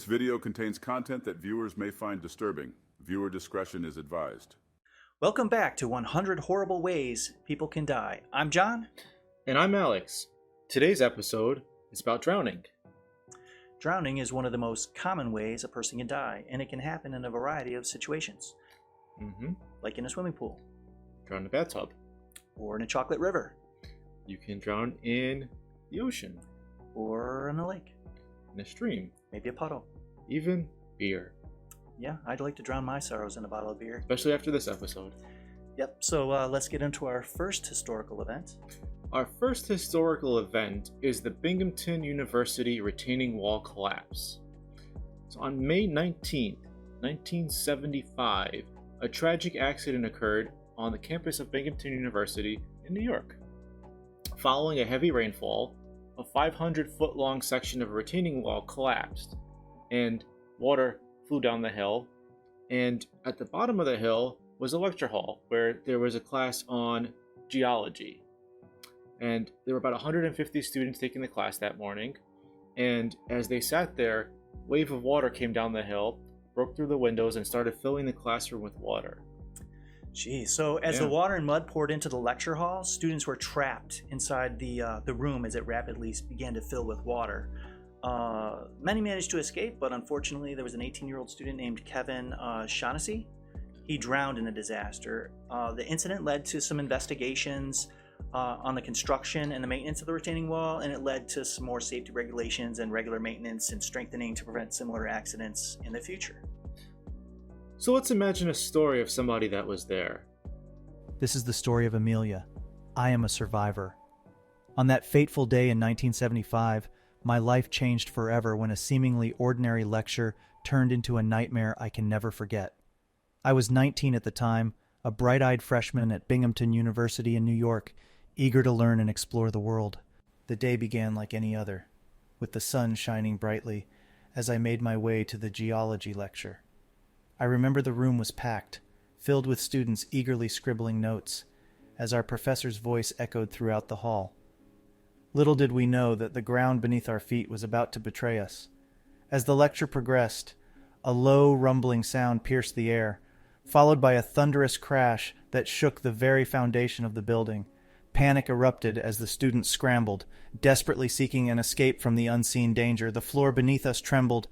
video contains content that viewers may find disturbing. Viewer discretion is advised. Welcome back to 100 Horrible Ways People Can Die. I'm Jon. And I'm Alex. Today's episode is about drowning. Drowning is one of the most common ways a person can die, and it can happen in a variety of situations. Like in a swimming pool. Drown in a bathtub. Or in a chocolate river. You can drown in the ocean. Or in a lake. In a stream. Maybe a puddle. Even beer. Yeah, I'd like to drown my sorrows in a bottle of beer. Especially after this episode. Yep, so let's get into our first historical event. Our first historical event is the Binghamton University retaining wall collapse. So on May 19th, 1975, a tragic accident occurred on the campus of Binghamton University in New York. Following a heavy rainfall, a 500-foot-long section of a retaining wall collapsed, and water flew down the hill, and at the bottom of the hill was a lecture hall where there was a class on geology. And there were about 150 students taking the class that morning, and as they sat there, a wave of water came down the hill, broke through the windows, and started filling the classroom with water. Geez, so as the water and mud poured into the lecture hall, students were trapped inside the room as it rapidly began to fill with water. Many managed to escape, but unfortunately there was an 18-year-old student named Kevin Shaughnessy. He drowned in the disaster. The incident led to some investigations on the construction and the maintenance of the retaining wall, and it led to some more safety regulations and regular maintenance and strengthening to prevent similar accidents in the future. So let's imagine a story of somebody that was there. This is the story of Amelia. I am a survivor. On that fateful day in 1975, my life changed forever when a seemingly ordinary lecture turned into a nightmare I can never forget. I was 19 at the time, a bright-eyed freshman at Binghamton University in New York, eager to learn and explore the world. The day began like any other, with the sun shining brightly as I made my way to the geology lecture. I remember the room was packed, filled with students eagerly scribbling notes, as our professor's voice echoed throughout the hall. Little did we know that the ground beneath our feet was about to betray us. As the lecture progressed, a low, rumbling sound pierced the air, followed by a thunderous crash that shook the very foundation of the building. Panic erupted as the students scrambled, desperately seeking an escape from the unseen danger. The floor beneath us trembled,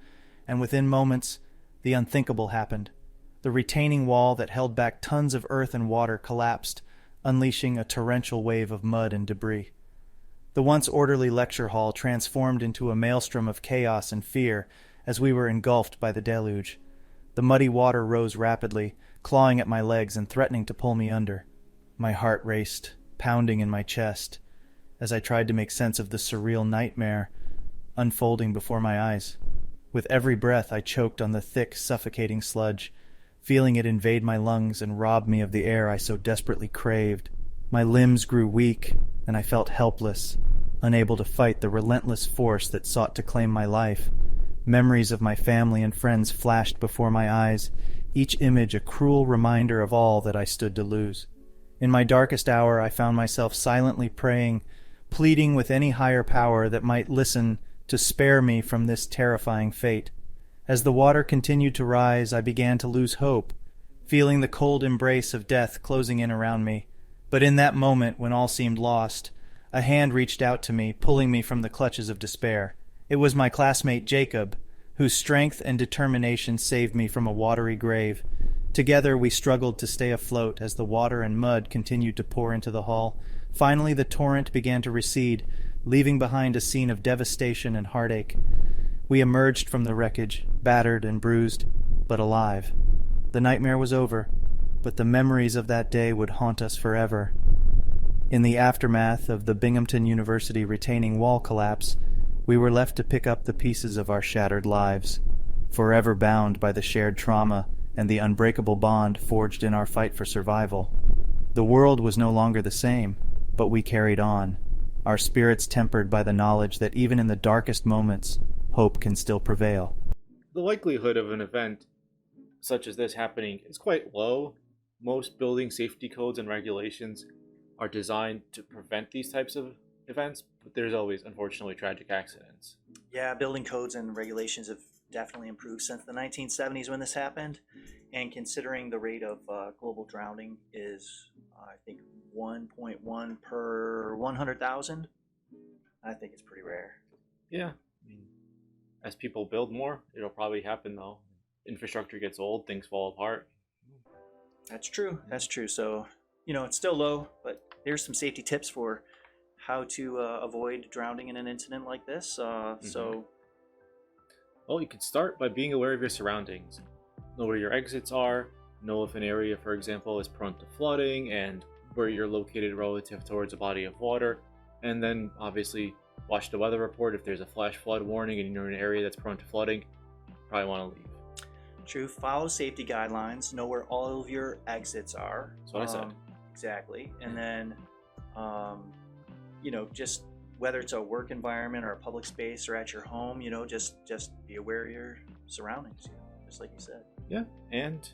and within moments, the unthinkable happened. The retaining wall that held back tons of earth and water collapsed, unleashing a torrential wave of mud and debris. The once orderly lecture hall transformed into a maelstrom of chaos and fear as we were engulfed by the deluge. The muddy water rose rapidly, clawing at my legs and threatening to pull me under. My heart raced, pounding in my chest, as I tried to make sense of the surreal nightmare unfolding before my eyes. With every breath, I choked on the thick, suffocating sludge, feeling it invade my lungs and rob me of the air I so desperately craved. My limbs grew weak, and I felt helpless, unable to fight the relentless force that sought to claim my life. Memories of my family and friends flashed before my eyes, each image a cruel reminder of all that I stood to lose. In my darkest hour, I found myself silently praying, pleading with any higher power that might listen to spare me from this terrifying fate. As the water continued to rise, I began to lose hope, feeling the cold embrace of death closing in around me. But in that moment, when all seemed lost, a hand reached out to me, pulling me from the clutches of despair. It was my classmate Jacob, whose strength and determination saved me from a watery grave. Together we struggled to stay afloat as the water and mud continued to pour into the hall. Finally, the torrent began to recede, leaving behind a scene of devastation and heartache. We emerged from the wreckage, battered and bruised, but alive. The nightmare was over, but the memories of that day would haunt us forever. In the aftermath of the Binghamton University retaining wall collapse, we were left to pick up the pieces of our shattered lives, forever bound by the shared trauma and the unbreakable bond forged in our fight for survival. The world was no longer the same, but we carried on, our spirits tempered by the knowledge that even in the darkest moments, hope can still prevail. The likelihood of an event such as this happening is quite low. Most building safety codes and regulations are designed to prevent these types of events, but there's always, unfortunately, tragic accidents. Yeah, building codes and regulations have definitely improved since the 1970s when this happened. And considering the rate of global drowning is, I think, 1.1 per 100,000, I think it's pretty rare. Yeah. I mean, as people build more, it'll probably happen though. Infrastructure gets old, things fall apart. That's true. That's true. So, it's still low, but here's some safety tips for how to avoid drowning in an incident like this. So, well, you can start by being aware of your surroundings. Know where your exits are, know if an area, for example, is prone to flooding, and where you're located relative towards a body of water. And then, obviously, watch the weather report. If there's a flash flood warning and you're in an area that's prone to flooding, you probably want to leave. true. Follow safety guidelines. Know where all of your exits are. That's what I said. Exactly. And then, just whether it's a work environment or a public space or at your home, just be aware of your surroundings, just like you said. Yeah, and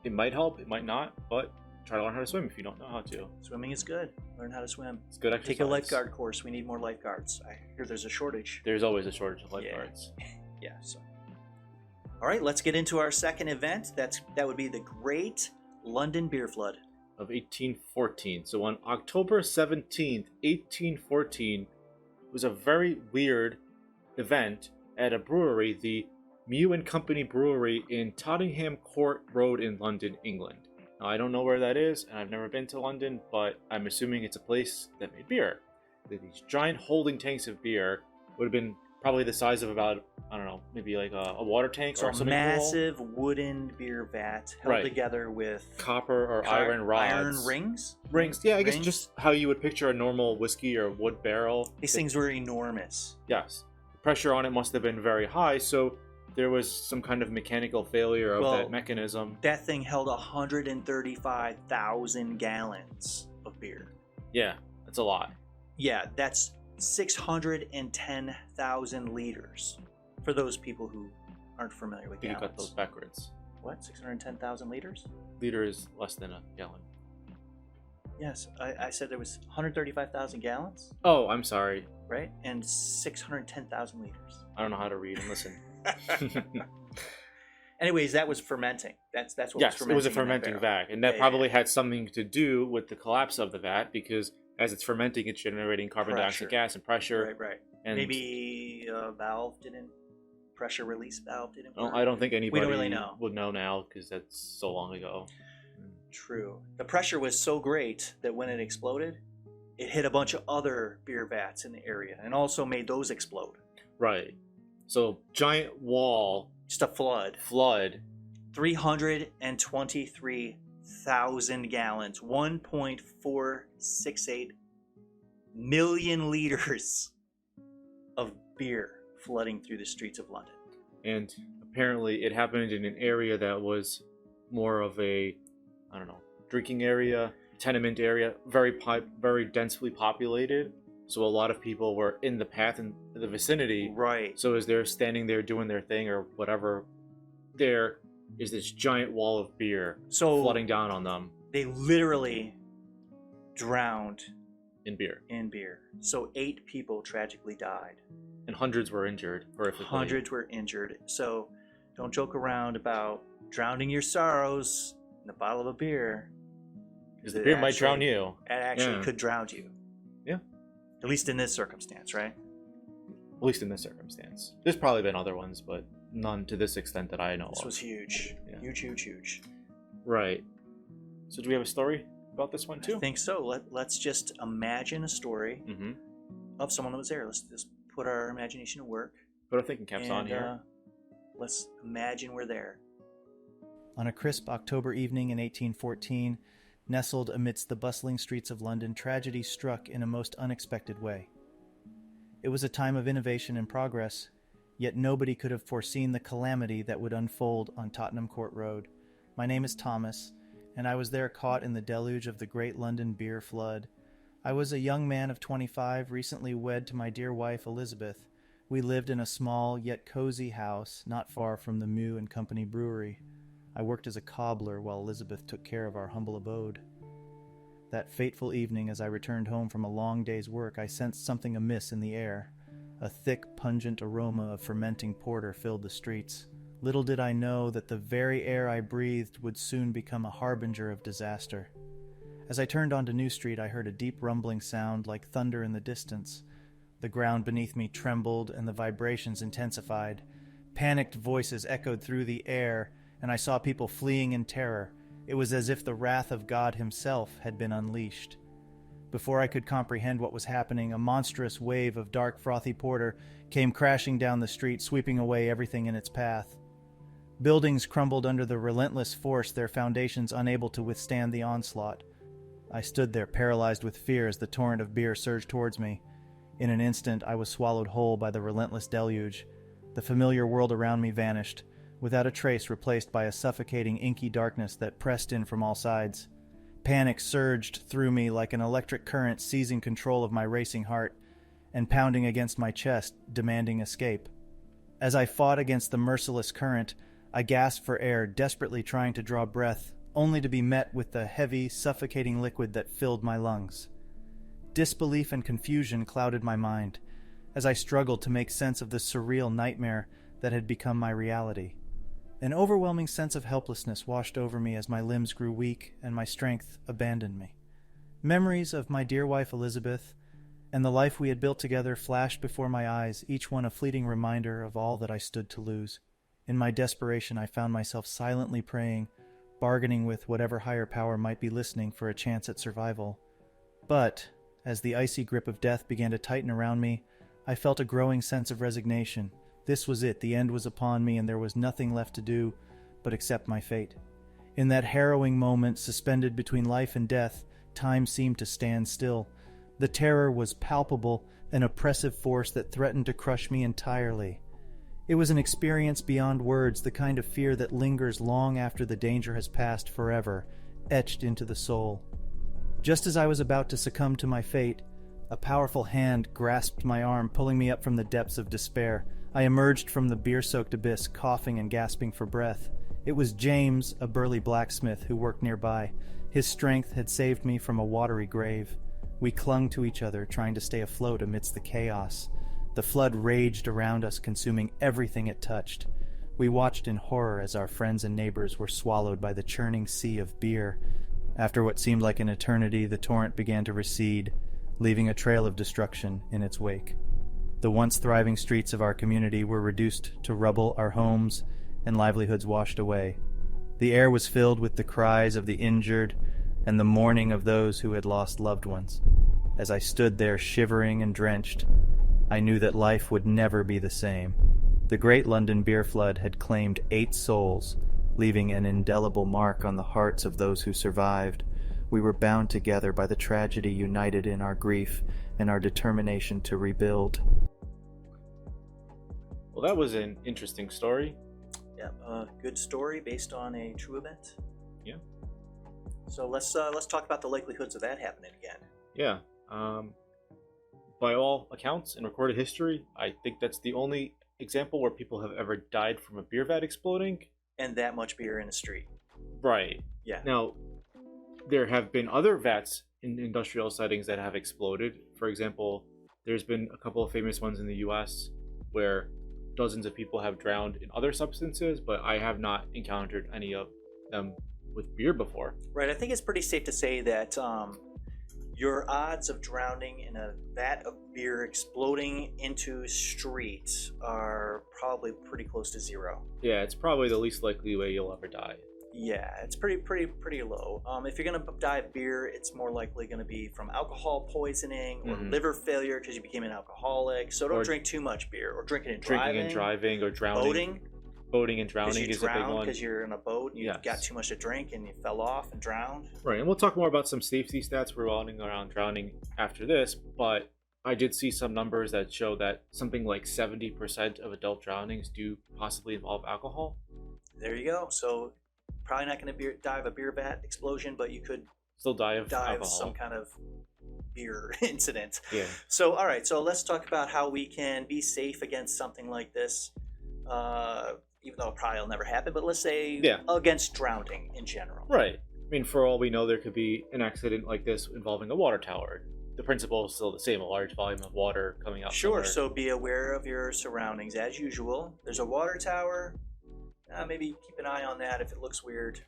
it might help, it might not, but try to learn how to swim if you don't know how to. Swimming is good. Learn how to swim. It's good exercise. Take a lifeguard course. We need more lifeguards. I hear there's a shortage. There's always a shortage of lifeguards. Yeah. So, all right, let's get into our second event. That would be the Great London Beer Flood Of 1814. So on October 17th, 1814, was a very weird event at a brewery, the Mew and Company Brewery in Tottenham Court Road in London, England. Now, I don't know where that is, and I've never been to London, but I'm assuming it's a place that made beer. These giant holding tanks of beer would have been probably the size of about, I don't know, maybe like a water tank so or a something. massive wooden beer vat held together with copper or iron rods. Iron rings? Rings, yeah, I guess Rings? just how you would picture a normal whiskey or wood barrel. These things were enormous. Yes. The pressure on it must have been very high, so there was some kind of mechanical failure of that mechanism. That thing held 135,000 gallons of beer. Yeah, that's a lot. Yeah, that's 610,000 liters. For those people who aren't familiar with You gallons. got those backwards. What? 610,000 liters? Liter is less than a gallon. Yes, I said there was 135,000 gallons, Oh, I'm sorry. right? And 610,000 liters. I don't know how to read and listen. Anyways, that was fermenting. That's what Yes, was it was a fermenting fermenting in that vat, and that Yeah, probably had something to do with the collapse of the vat, because as it's fermenting, it's generating carbon Pressure. dioxide gas and pressure. Right. And Maybe a pressure release valve didn't work. I don't think anybody really know. would know now, because that's so long ago. True. The pressure was so great that when it exploded, it hit a bunch of other beer vats in the area and also made those explode. Right. So giant wall Just a flood. 323,000 gallons, 1.468 million liters of beer flooding through the streets of London. And apparently it happened in an area that was more of a, I don't know, drinking area, tenement area, very densely populated. So a lot of people were in the path in the vicinity. Right. So as they're standing there doing their thing or whatever, there is this giant wall of beer flooding down on them. They literally drowned in beer. So 8 people tragically died. And hundreds were injured horrifically. Hundreds were injured. So don't joke around about drowning your sorrows in a bottle of a beer. Because the beer might drown you. It actually could drown you. Yeah. At least in this circumstance, right? At least in this circumstance. There's probably been other ones, but none to this extent that I know of. This was huge. Yeah. Huge. Right. So do we have a story about this one too? I think so. Let's just imagine a story of someone that was there. Let's just put our imagination to work. Put our thinking caps on here. Let's imagine we're there. On a crisp October evening in 1814, nestled amidst the bustling streets of London, tragedy struck in a most unexpected way. It was a time of innovation and progress, yet nobody could have foreseen the calamity that would unfold on Tottenham Court Road. My name is Thomas, and I was there caught in the deluge of the Great London Beer Flood. I was a young man of 25, recently wed to my dear wife Elizabeth. We lived in a small yet cozy house not far from the Mew and Company Brewery. I worked as a cobbler while Elizabeth took care of our humble abode. That fateful evening, as I returned home from a long day's work, I sensed something amiss in the air. A thick, pungent aroma of fermenting porter filled the streets. Little did I know that the very air I breathed would soon become a harbinger of disaster. As I turned onto New Street, I heard a deep rumbling sound like thunder in the distance. The ground beneath me trembled and the vibrations intensified. Panicked voices echoed through the air, and I saw people fleeing in terror. It was as if the wrath of God himself had been unleashed. Before I could comprehend what was happening, a monstrous wave of dark, frothy porter came crashing down the street, sweeping away everything in its path. Buildings crumbled under the relentless force, their foundations unable to withstand the onslaught. I stood there, paralyzed with fear as the torrent of beer surged towards me. In an instant, I was swallowed whole by the relentless deluge. The familiar world around me vanished, without a trace, replaced by a suffocating, inky darkness that pressed in from all sides. Panic surged through me like an electric current, seizing control of my racing heart and pounding against my chest, demanding escape. As I fought against the merciless current, I gasped for air, desperately trying to draw breath, only to be met with the heavy, suffocating liquid that filled my lungs. Disbelief and confusion clouded my mind as I struggled to make sense of the surreal nightmare that had become my reality. An overwhelming sense of helplessness washed over me as my limbs grew weak and my strength abandoned me. Memories of my dear wife Elizabeth and the life we had built together flashed before my eyes, each one a fleeting reminder of all that I stood to lose. In my desperation, I found myself silently praying, bargaining with whatever higher power might be listening for a chance at survival. But, as the icy grip of death began to tighten around me, I felt a growing sense of resignation. This was it, the end was upon me, and there was nothing left to do but accept my fate. In that harrowing moment, suspended between life and death, time seemed to stand still. The terror was palpable, an oppressive force that threatened to crush me entirely. It was an experience beyond words, the kind of fear that lingers long after the danger has passed forever, etched into the soul. Just as I was about to succumb to my fate, a powerful hand grasped my arm, pulling me up from the depths of despair. I emerged from the beer-soaked abyss, coughing and gasping for breath. It was James, a burly blacksmith who worked nearby. His strength had saved me from a watery grave. We clung to each other, trying to stay afloat amidst the chaos. The flood raged around us, consuming everything it touched. We watched in horror as our friends and neighbors were swallowed by the churning sea of beer. After what seemed like an eternity, the torrent began to recede, leaving a trail of destruction in its wake. The once thriving streets of our community were reduced to rubble, our homes and livelihoods washed away. The air was filled with the cries of the injured and the mourning of those who had lost loved ones. As I stood there shivering and drenched, I knew that life would never be the same. The Great London Beer Flood had claimed 8 souls, leaving an indelible mark on the hearts of those who survived. We were bound together by the tragedy, united in our grief and our determination to rebuild. Well, that was an interesting story. Yeah, good story based on a true event. Yeah. So let's talk about the likelihoods of that happening again. Yeah. By all accounts in recorded history, I think that's the only example where people have ever died from a beer vat exploding. And that much beer in the street. Right. Yeah. Now, there have been other vats in industrial settings that have exploded. For example, there's been a couple of famous ones in the US where dozens of people have drowned in other substances, but I have not encountered any of them with beer before. Right. I think it's pretty safe to say that your odds of drowning in a vat of beer exploding into streets are probably pretty close to zero. Yeah, it's probably the least likely way you'll ever die. Yeah, it's pretty low. If you're gonna die of beer, it's more likely gonna be from alcohol poisoning or liver failure because you became an alcoholic. So don't drink too much beer, or drinking and driving or drowning. Boating and drowning is a big one. Because you're in a boat and you got too much to drink and you fell off and drowned. Right, and we'll talk more about some safety stats revolving around drowning after this, but I did see some numbers that show that something like 70% of adult drownings do possibly involve alcohol. There you go. So probably not going to die of a beer vat explosion, but you could still die of some kind of beer incident. Yeah. So, all right. So let's talk about how we can be safe against something like this. Even though it probably will never happen, but let's say against drowning in general. Right. I mean, for all we know, there could be an accident like this involving a water tower. the principle is still the same: a large volume of water coming out. Sure. somewhere. So be aware of your surroundings as usual. There's a water tower. Maybe keep an eye on that. If it looks weird,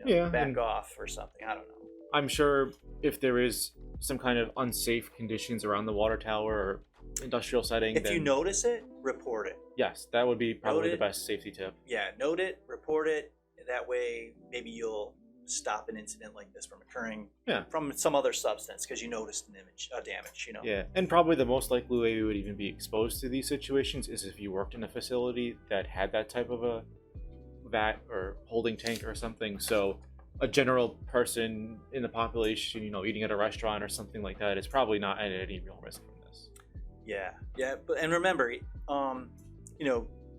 back off or something. I don't know. I'm sure if there is some kind of unsafe conditions around the water tower or industrial setting, if you notice it, report it. Yes, that would be probably the best safety tip. Yeah, note it, report it. That way, maybe you'll stop an incident like this from occurring from some other substance because you noticed damage. Yeah, and probably the most likely way you would even be exposed to these situations is if you worked in a facility that had that type of a vat or holding tank or something. So a general person in the population, eating at a restaurant or something like that is probably not at any real risk from this. Yeah, and remember,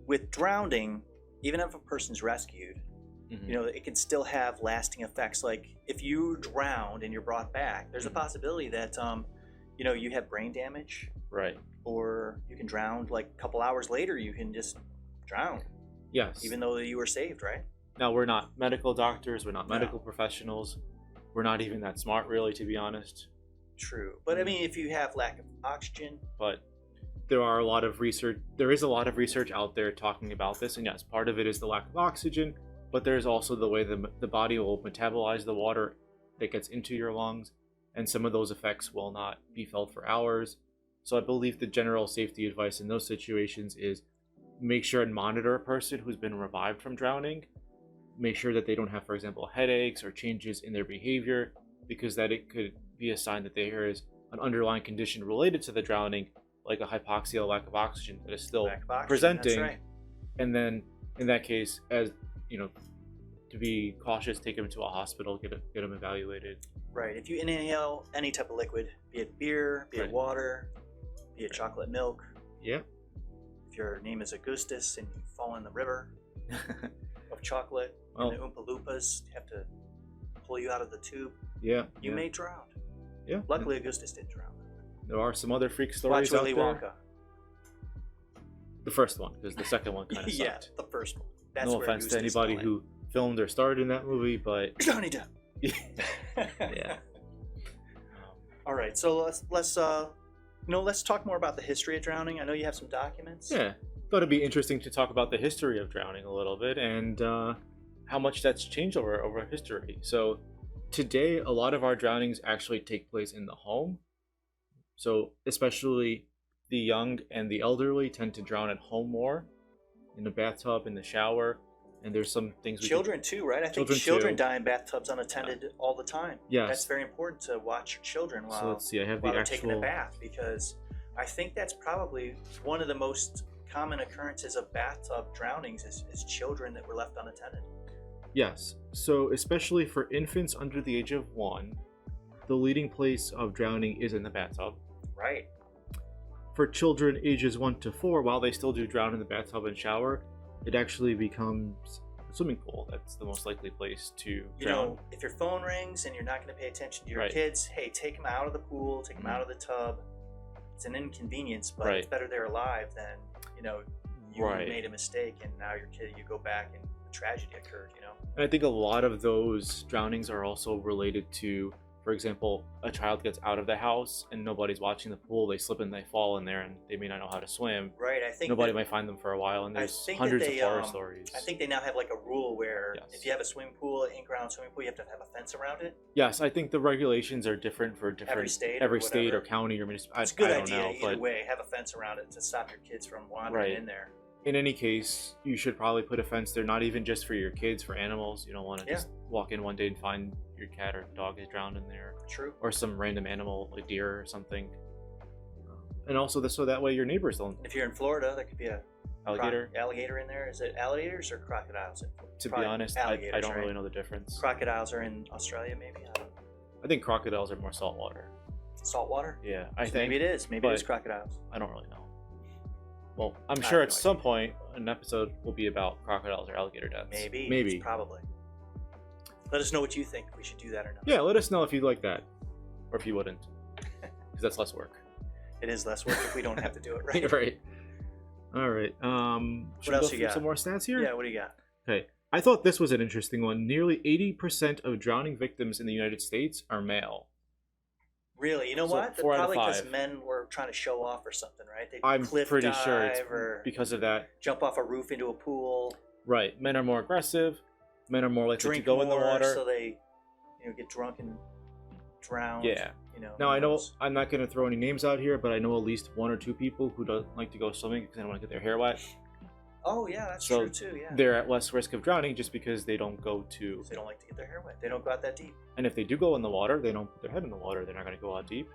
with drowning, even if a person's rescued, it can still have lasting effects. Like if you drowned and you're brought back, there's a possibility that you have brain damage, right? Or you can drown like a couple hours later. You can just drown. Yes. Even though you were saved, right? Now, we're not medical doctors. We're not medical professionals. We're not even that smart, really, to be honest. True. But I mean, if you have lack of oxygen. But there is a lot of research out there talking about this. And yes, part of it is the lack of oxygen. But there's also the way the body will metabolize the water that gets into your lungs. And some of those effects will not be felt for hours. So I believe the general safety advice in those situations is make sure and monitor a person who's been revived from drowning. Make sure that they don't have, for example, headaches or changes in their behavior, because that it could be a sign that there is an underlying condition related to the drowning, like a hypoxia, lack of oxygen, that is still presenting. That's right. And then, in that case, as to be cautious, take them to a hospital, get them evaluated. Right. If you inhale any type of liquid, be it beer, be it water, be it chocolate milk. Yeah. If your name is Augustus and you fall in the river of chocolate, and the Oompa Loompas have to pull you out of the tube, you may drown. Yeah. Luckily, Augustus didn't drown. There are some other freak stories Watch Willy out there. Wonka. The first one, because the second one kind of sucked. Yeah, the first one. That's no offense to anybody who filmed or starred in that movie, but Johnny Depp. Yeah. All right, so let's talk more about the history of drowning. I know you have some documents. Yeah, thought it'd be interesting to talk about the history of drowning a little bit and how much that's changed over history. So today, a lot of our drownings actually take place in the home. So especially the young and the elderly tend to drown at home more, in the bathtub, in the shower. And there's some things children too, right? I think children die in bathtubs unattended all the time. Yes. That's very important to watch your children while they're taking a bath, because I think that's probably one of the most common occurrences of bathtub drownings is children that were left unattended. Yes. So especially for infants under the age of 1, the leading place of drowning is in the bathtub. Right. For children ages 1 to 4, while they still do drown in the bathtub and shower, it actually becomes a swimming pool. That's the most likely place to drown. If your phone rings and you're not going to pay attention to your kids, hey, take them out of the pool, take them out of the tub. It's an inconvenience, but it's better they're alive than, you made a mistake and now you go back and a tragedy occurred, And I think a lot of those drownings are also related to, for example, a child gets out of the house and nobody's watching the pool. They slip and they fall in there and they may not know how to swim. Right. I think nobody might find them for a while, and there's hundreds of horror stories. I think they now have like a rule where if you have a swimming pool, an in-ground swimming pool, you have to have a fence around it. Yes, I think the regulations are different for every state or county or municipality. It's a good idea either way. Have a fence around it to stop your kids from wandering in there. In any case, you should probably put a fence there, not even just for your kids, for animals. You don't want to just walk in one day and find your cat or dog is drowned in there. True. Or some random animal, like deer or something. And also, so that way your neighbors don't. If you're in Florida, there could be a alligator in there. Is it alligators or crocodiles? To be honest, I don't really know the difference. Crocodiles are in Australia, maybe? I don't know. I think crocodiles are more saltwater. Saltwater? Yeah, maybe it is. Maybe it is crocodiles. I don't really know. Well, I'm sure at some point an episode will be about crocodiles or alligator deaths. Maybe. Probably. Let us know what you think. We should do that or not. Yeah, let us know if you'd like that. Or if you wouldn't. Because that's less work. It is less work if we don't have to do it, right? Right. All right. What else you got? Some more stats here? Yeah, what do you got? Okay. I thought this was an interesting one. Nearly 80% of drowning victims in the United States are male. Really? You know So, what? That's 4 out of probably because 5. men were trying to show off or something, right? They I'm cliff pretty dive sure it's or because of that. jump off a roof into a pool, Right. Men are more aggressive. Men are more likely to drink go more, in the water. so they, get drunk and drown. Yeah. You know. Now, I know those- I'm not going to throw any names out here, but I know at least 1 or 2 people who don't like to go swimming because they don't want to get their hair wet. Oh yeah, that's So true too. Yeah. They're at less risk of drowning just because they don't go to. They don't like to get their hair wet. They don't go out that deep. And if they do go in the water, they don't put their head in the water. They're not going to go out deep.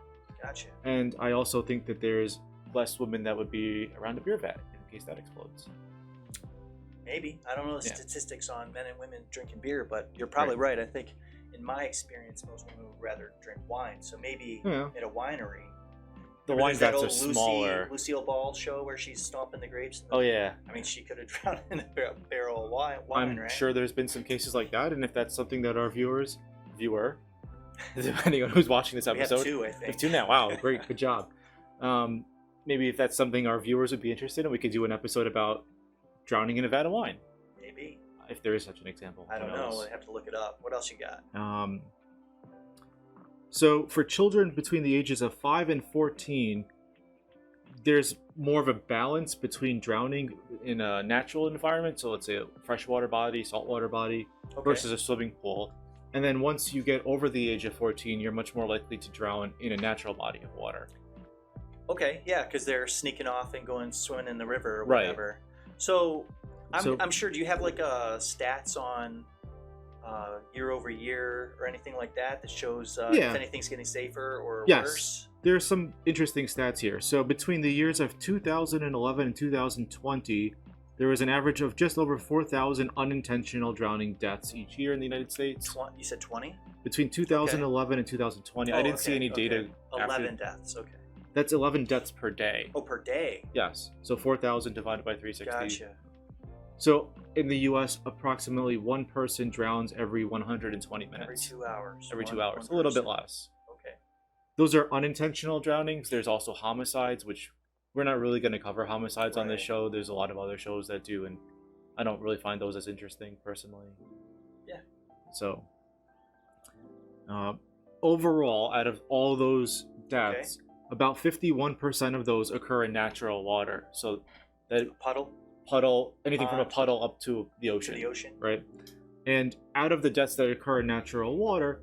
Gotcha. And I also think that there's less women that would be around a beer vat in case that explodes. Maybe. I don't know the Yeah. statistics on men and women drinking beer, but you're probably right. I think in my experience, most women would rather drink wine. So maybe Yeah. at a winery. The Remember wine there's that vats are old smaller. Lucille Ball show where she's stomping the grapes. In the, Oh yeah. I mean, she could have drowned in a barrel of wine, I'm right? sure there's been some cases like that, and if that's something that our viewer, depending on who's watching this We have episode, two, I we think. have 2 now. Wow, great, good job. Maybe if that's something our viewers would be interested in, we could do an episode about drowning in a vat of wine, Maybe. if there is such an example. I don't Who know. knows? I have to look it up. What else you got? So for children between the ages of 5 and 14, there's more of a balance between drowning in a natural environment, so let's say a freshwater body, saltwater body, Okay. versus a swimming pool. And then once you get over the age of 14, you're much more likely to drown in a natural body of water. Okay, yeah, because they're sneaking off and going swimming in the river or Right. whatever. So, So- I'm sure. Do you have like stats on year over year or anything like that shows Yeah. if anything's getting safer or Yes. worse? There are some interesting stats here. So between the years of 2011 and 2020, there was an average of just over 4,000 unintentional drowning deaths each year in the United States. You said 20? Between 2011 and 2020, I didn't see any data. 11 deaths. Okay. That's 11 deaths per day. Oh, per day. Yes. So 4,000 divided by 360. Gotcha. So in the U.S., approximately 1 person drowns every 120 minutes. Every 2 hours. Every 2 One- hours. one A little bit person. less. Okay. Those are unintentional drownings. There's also homicides, which we're not really going to cover homicides on this Right. show. There's a lot of other shows that do, and I don't really find those as interesting personally. Yeah. So, overall, out of all those deaths, about 51% of those occur in natural water. So that Puddle anything from a Pond. puddle up to the to ocean. the ocean. Right? And out of the deaths that occur in natural water,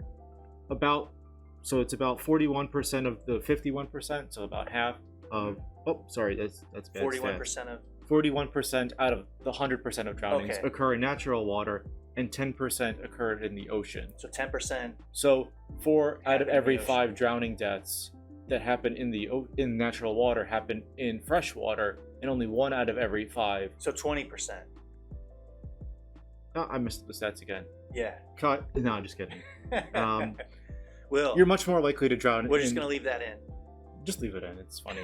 it's about 41% of the 51%, so about half of that's bad. 41% of 41% out of the 100% of drownings Okay. occur in natural water, and 10% occur in the ocean. so 10%. So 4 out of Happen in every the 5 drowning deaths that happen in natural water happen in fresh water, and only 1 out of every 5. So 20%. Oh, I missed the stats again. Yeah. Cut. No, I'm just kidding. Um, Will. You're much more likely to drown. We're just going to leave that in. Just leave it in. It's funny.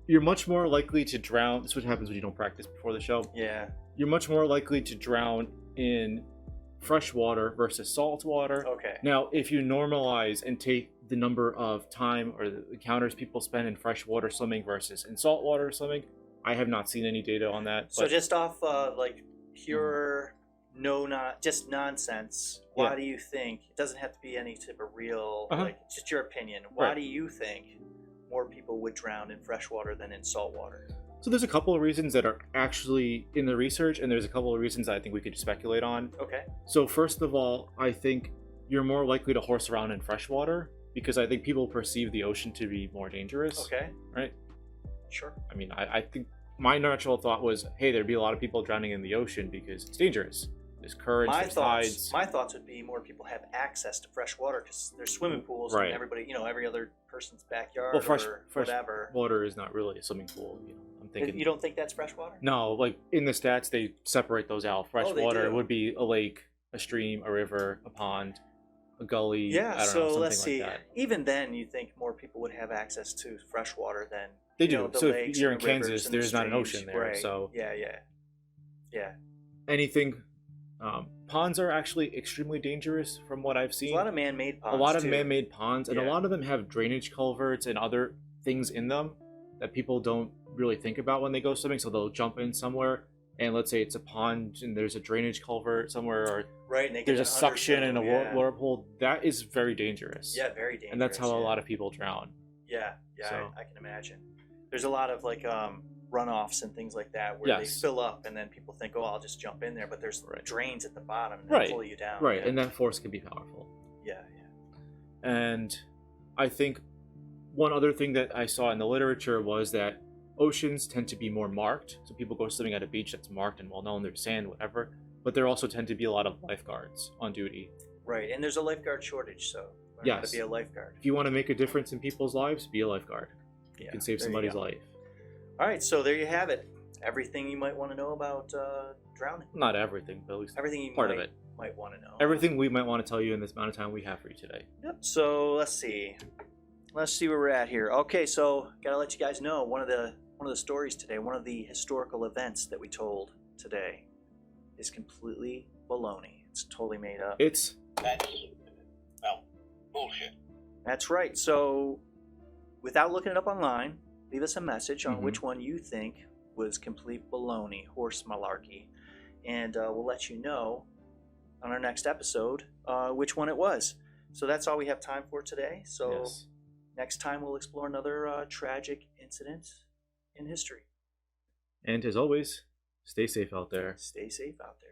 You're much more likely to drown. This is what happens when you don't practice before the show. Yeah. You're much more likely to drown in fresh water versus salt water. Okay. Now, if you normalize and take the number of time or the encounters people spend in freshwater swimming versus in saltwater swimming, I have not seen any data on that. So but just off like pure just nonsense, why Yeah. do you think, it doesn't have to be any type of real, Uh-huh. like just your opinion, why Right. do you think more people would drown in freshwater than in saltwater? So there's a couple of reasons that are actually in the research, and there's a couple of reasons I think we could speculate on. Okay. So first of all, I think you're more likely to horse around in freshwater because I think people perceive the ocean to be more dangerous. Okay. Right? Sure. I mean, I think my natural thought was, hey, there'd be a lot of people drowning in the ocean because it's dangerous. There's currents, there's tides. My thoughts would be more people have access to fresh water because there's swimming pools Right. in everybody, every other person's backyard Well, fresh or whatever. water is not really a swimming pool. I'm thinking. You don't think that's fresh water? No, like in the stats, they separate those out. Fresh Oh, they water do? would be a lake, a stream, a river, a pond, a gully. Yeah, I don't so know, something let's like see. that. Even then, you think more people would have access to fresh water than They you know, do. the So if lakes you're in and the rivers Kansas, and the there's not an streams, ocean there. right. So yeah. anything. Ponds are actually extremely dangerous from what I've There's seen. a lot of man-made ponds. A lot of too. man-made ponds, and a Yeah. lot of them have drainage culverts and other things in them that people don't really think about when they go swimming. So they'll jump in somewhere and let's say it's a pond and there's a drainage culvert somewhere, or Right, and they there's get a suction and a yeah. whirlpool, that is very dangerous. Yeah, very dangerous. And that's how yeah. a lot of people drown. Yeah, So- I can imagine. There's a lot of like runoffs and things like that where Yes. they fill up, and then people think, "Oh, I'll just jump in there," but there's Right. drains at the bottom and Right. they pull you down. Right, Yeah. and that force can be powerful. yeah. And I think one other thing that I saw in the literature was that oceans tend to be more marked. So people go swimming at a beach that's marked and well known, there's sand, whatever. But there also tend to be a lot of lifeguards on duty. Right, and there's a lifeguard shortage, so learn how Yes. to be a lifeguard. If you want to make a difference in people's lives, be a lifeguard. Yeah, You can save there you somebody's go. life. All right, so there you have it. Everything you might want to know about drowning. Not everything, but at least Everything you part might, of it. might want to know. Everything we might want to tell you in this amount of time we have for you today. Yep. So let's see. Let's see where we're at here. Okay, so gotta let you guys know one of the stories today, one of the historical events that we told today, is completely baloney. It's totally made up. It's That's, well, bullshit. That's right. So without looking it up online, leave us a message on Mhm. which one you think was complete baloney, horse malarkey, and we'll let you know on our next episode which one it was. So that's all we have time for today. So yes. next time we'll explore another tragic incident in history. And as always, stay safe out there. Stay safe out there.